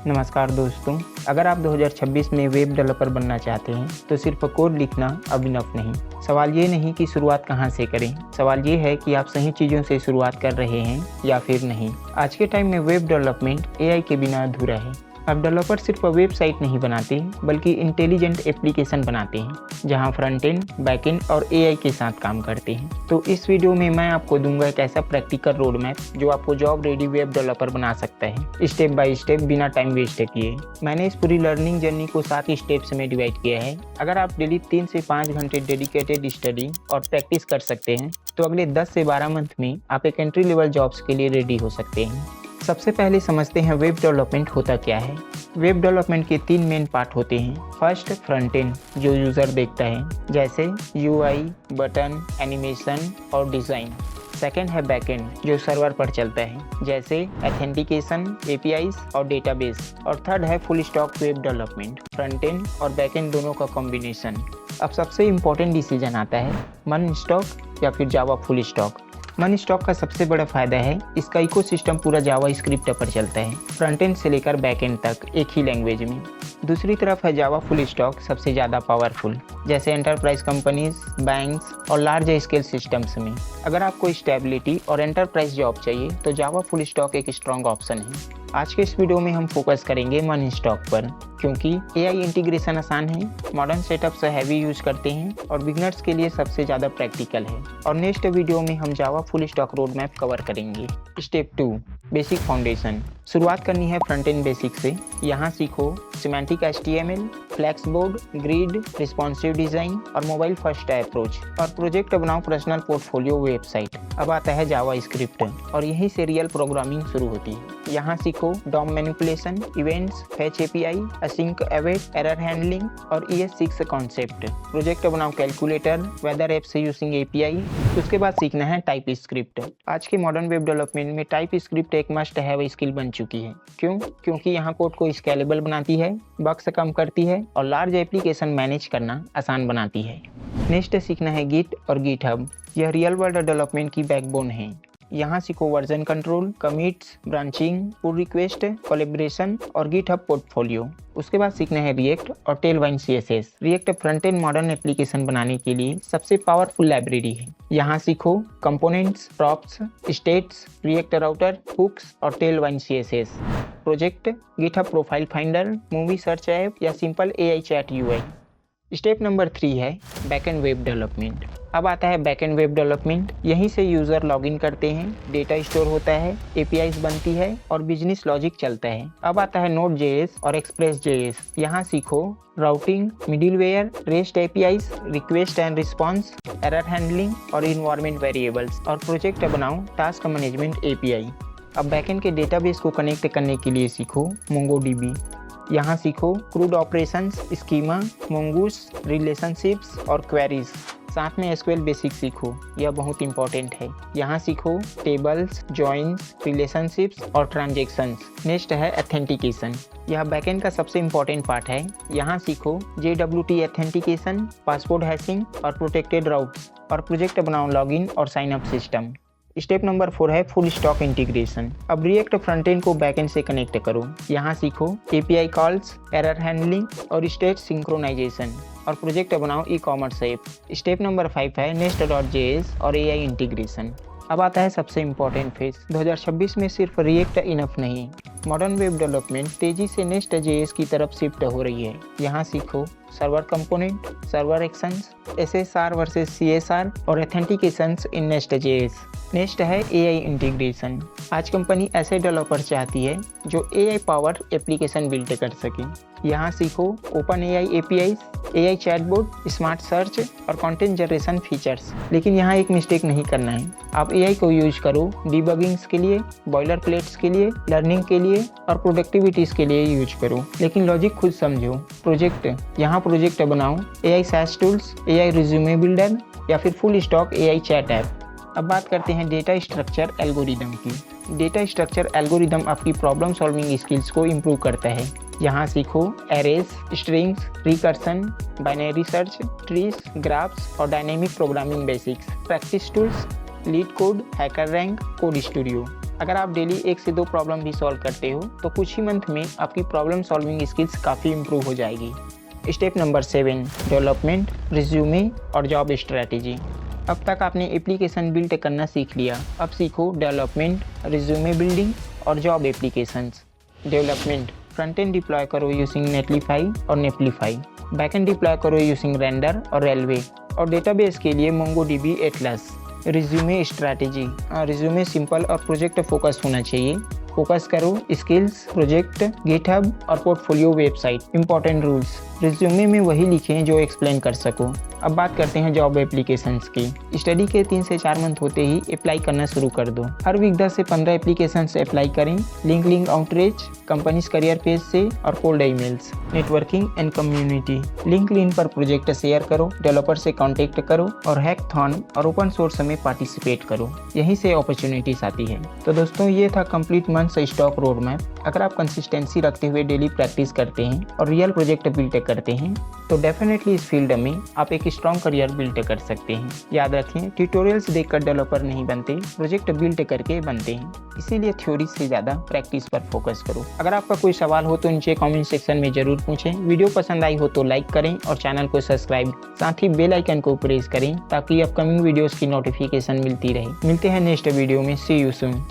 नमस्कार दोस्तों, अगर आप 2026 में वेब डेवलपर बनना चाहते हैं तो सिर्फ कोड लिखना अब इनफ नहीं। सवाल ये नहीं कि शुरुआत कहाँ से करें, सवाल ये है कि आप सही चीज़ों से शुरुआत कर रहे हैं या फिर नहीं। आज के टाइम में वेब डेवलपमेंट एआई के बिना अधूरा है। अब डेवलपर सिर्फ वेबसाइट नहीं बनाते बल्कि इंटेलिजेंट एप्लीकेशन बनाते हैं जहां फ्रंट एंड, बैक एंड और एआई के साथ काम करते हैं। तो इस वीडियो में मैं आपको दूंगा एक ऐसा प्रैक्टिकल रोड मैप जो आपको जॉब रेडी वेब डेवलपर बना सकता है, स्टेप बाय स्टेप, बिना टाइम वेस्ट किए। मैंने इस पूरी लर्निंग जर्नी को 7 स्टेप्स में डिवाइड किया है। अगर आप डेली 3 से 5 घंटे डेडिकेटेड स्टडी और प्रैक्टिस कर सकते हैं तो अगले 10 से 12 मंथ में आप एक एंट्री लेवल जॉब्स के लिए रेडी हो सकते हैं। सबसे पहले समझते हैं वेब डेवलपमेंट होता क्या है। वेब डेवलपमेंट के 3 मेन पार्ट होते हैं। फर्स्ट, फ्रंट एंड, जो यूज़र देखता है, जैसे यूआई, बटन, एनिमेशन और डिज़ाइन। सेकेंड है बैक एंड, जो सर्वर पर चलता है, जैसे ऑथेंटिकेशन, एपीआईज और डेटाबेस। और थर्ड है full stock web development, front end और बैक एंड दोनों का कॉम्बिनेशन। अब सबसे इम्पोर्टेंट डिसीजन आता है, मन स्टॉक या फिर जावा फुल स्टॉक। मन स्टॉक का सबसे बड़ा फायदा है इसका इकोसिस्टम पूरा जावा स्क्रिप्ट पर चलता है, फ्रंट एंड से लेकर बैक एंड तक एक ही लैंग्वेज में। दूसरी तरफ है जावा फुल स्टॉक, सबसे ज़्यादा पावरफुल, जैसे एंटरप्राइज कंपनीज, बैंक्स और लार्ज स्केल सिस्टम्स में। अगर आपको स्टेबिलिटी और एंटरप्राइज जॉब चाहिए तो जावा फुल स्टॉक एक स्ट्रॉन्ग ऑप्शन है। आज के इस वीडियो में हम फोकस करेंगे मन स्टॉक पर, क्योंकि एआई इंटीग्रेशन आसान है, मॉडर्न सेटअप्स हैवी यूज करते हैं और बिगनर्स के लिए सबसे ज़्यादा प्रैक्टिकल है। और नेक्स्ट वीडियो में हम Java full stack road map cover करेंगे। Step 2, basic foundation. शुरुआत करनी है फ्रंट एंड बेसिक से। यहाँ सीखो semantic HTML, flexbox, grid, responsive design और मोबाइल फर्स्ट अप्रोच। और प्रोजेक्ट बनाओ पर्सनल पोर्टफोलियो वेबसाइट। अब आता है जावा स्क्रिप्ट और यहीं से रियल प्रोग्रामिंग शुरू होती है। यहाँ सीखो DOM manipulation, events, fetch API, async await, error handling और ES6 कॉन्सेप्ट। प्रोजेक्ट बनाओ calculator, weather apps using API। उसके बाद सीखना है टाइप स्क्रिप्ट। आज के मॉडर्न वेब डेवलपमेंट में टाइप स्क्रिप्ट एक मस्ट हैव स्किल बन चुकी है। क्यों? क्योंकि यहाँ कोड को स्केलेबल बनाती है, बग्स कम करती है और लार्ज एप्लीकेशन मैनेज करना आसान बनाती है। नेक्स्ट सीखना है गिट और गिटहब। यह रियल वर्ल्ड डेवलपमेंट की बैकबोन है। यहाँ सीखो version control, commits, branching, pull request, collaboration और गिटहब पोर्टफोलियो। उसके बाद सीखना है रिएक्ट और Tailwind CSS। React front end modern application बनाने के लिए सबसे पावरफुल लाइब्रेरी है। यहाँ सीखो components, props, states, React router, hooks और Tailwind CSS। Project, GitHub profile finder, movie search app या सिंपल AI चैट UI। स्टेप नंबर 3 है बैकएंड वेब डेवलपमेंट। अब आता है बैकएंड वेब डेवलपमेंट। यहीं से यूज़र लॉगिन करते हैं, डेटा स्टोर होता है, APIs बनती है और बिजनेस लॉजिक चलता है। अब आता है Node.js और Express.js। यहाँ सीखो routing, middleware, REST APIs, request and response, error handling और इन्वायरमेंट वेरिएबल्स। और प्रोजेक्ट बनाओ टास्क मैनेजमेंट API। अब बैकएंड के डेटाबेस को कनेक्ट करने के लिए सीखो MongoDB। यहाँ सीखो क्रूड ऑपरेशंस, स्कीमा, मोंगूस, रिलेशनशिप्स और क्वेरीज। साथ में SQL बेसिक सीखो, यह बहुत इंपॉर्टेंट है। यहाँ सीखो टेबल्स, जॉइंस, रिलेशनशिप्स और ट्रांजेक्शन्स। नेक्स्ट है ऑथेंटिकेशन। यह बैकएंड का सबसे इंपॉर्टेंट पार्ट है। यहाँ सीखो JWT ऑथेंटिकेशन, पासवर्ड हैशिंग और प्रोटेक्टेड राउट्स। और प्रोजेक्ट बनाओ लॉगिन और sign up system. Step number 4 है फुल स्टॉक इंटीग्रेशन। अब रिएक्ट फ्रंट एंड को बैक एंड से कनेक्ट करो। यहाँ सीखो API कॉल्स, एरर हैंडलिंग और स्टेट सिंक्रोनाइजेशन। और प्रोजेक्ट बनाओ ई-कॉमर्स ऐप। स्टेप नंबर 5 है Nest.js और AI इंटीग्रेशन। अब आता है सबसे इम्पोर्टेंट फेज। 2026 में सिर्फ रिएक्ट इनफ नहीं, मॉडर्न वेब डेवलपमेंट तेजी से Nest.js की तरफ शिफ्ट हो रही है। यहाँ सीखो server component, server actions, SSR versus CSR और ऑथेंटिकेशंस इन Nest.js। नेक्स्ट है AI इंटीग्रेशन। आज कंपनी ऐसे डेवलपर चाहती है जो AI पावर एप्लीकेशन बिल्ड कर सके। यहाँ सीखो OpenAI APIs, AI chatbot, smart search और कंटेंट जनरेशन फीचर्स। लेकिन यहाँ एक मिस्टेक नहीं करना है। आप AI को यूज करो डिबगिंग्स के लिए, बॉयलर प्लेट्स के लिए, लर्निंग के लिए और प्रोडक्टिविटीज के लिए यूज करो, लेकिन लॉजिक खुद समझो। प्रोजेक्ट बनाओ AI SaaS tools, AI resume builder या फिर full stack AI chat app. अब बात करते हैं डेटा स्ट्रक्चर एल्गोरिदम की। डेटा स्ट्रक्चर एल्गोरिदम आपकी प्रॉब्लम सॉल्विंग स्किल्स को इम्प्रूव करता है। यहाँ सीखो arrays, strings, recursion, binary search, trees, graphs और dynamic programming basics. Practice tools, LeetCode, HackerRank, Code Studio. अगर आप डेली 1 से 2 प्रॉब्लम भी सॉल्व करते हो तो कुछ ही मंथ में आपकी प्रॉब्लम सॉल्विंग स्किल्स काफ़ी इंप्रूव हो जाएगी। स्टेप नंबर 7, डेवलपमेंट, रिज्यूमे और जॉब स्ट्रैटेजी। अब तक आपने एप्लीकेशन बिल्ड करना सीख लिया, अब सीखो डेवलपमेंट, रिज्यूमे बिल्डिंग और job applications. Development, front end deploy करो यूजिंग नेटलीफाई और नेपलीफाई, बैक एंड डिप्लॉय करो यूजिंग रेंडर और रेलवे, और डेटाबेस के लिए MongoDB Atlas. Resume strategy, resume simple और प्रोजेक्ट फोकस होना चाहिए। फोकस करो स्किल्स, प्रोजेक्ट, गिटहब और portfolio website. Important rules, resume में वही लिखें जो एक्सप्लेन कर सको। अब बात करते हैं जॉब एप्लीकेशंस की। स्टडी के 3 से 4 मंथ होते ही अप्लाई करना शुरू कर दो। हर वीक 10 से 15 एप्लीकेशंस अप्लाई करें। Link outreach, companies career page से और cold emails. Networking and community, LinkedIn पर प्रोजेक्ट शेयर करो, डेवलपर से कॉन्टेक्ट करो और हैकथॉन और ओपन सोर्स में पार्टिसिपेट करो। यहीं से अपॉर्चुनिटीज आती है। तो दोस्तों ये था complete month stock road map. अगर आप कंसिस्टेंसी रखते हुए डेली प्रैक्टिस करते हैं और रियल प्रोजेक्ट बिल्ड करते हैं तो डेफिनेटली इस फील्ड में आप एक स्ट्रॉन्ग करियर बिल्ड कर सकते हैं। याद रखें, ट्यूटोरियल्स देखकर डेवलपर नहीं बनते, प्रोजेक्ट बिल्ड करके बनते हैं। इसीलिए थ्योरी से ज़्यादा प्रैक्टिस पर फोकस करो। अगर आपका कोई सवाल हो तो नीचे कमेंट सेक्शन में ज़रूर पूछें। वीडियो पसंद आई हो तो लाइक करें और चैनल को सब्सक्राइब, साथ ही बेल आइकन को प्रेस करें ताकि अपकमिंग वीडियोज़ की नोटिफिकेशन मिलती रहे। मिलते हैं नेक्स्ट वीडियो में। सी यू सून।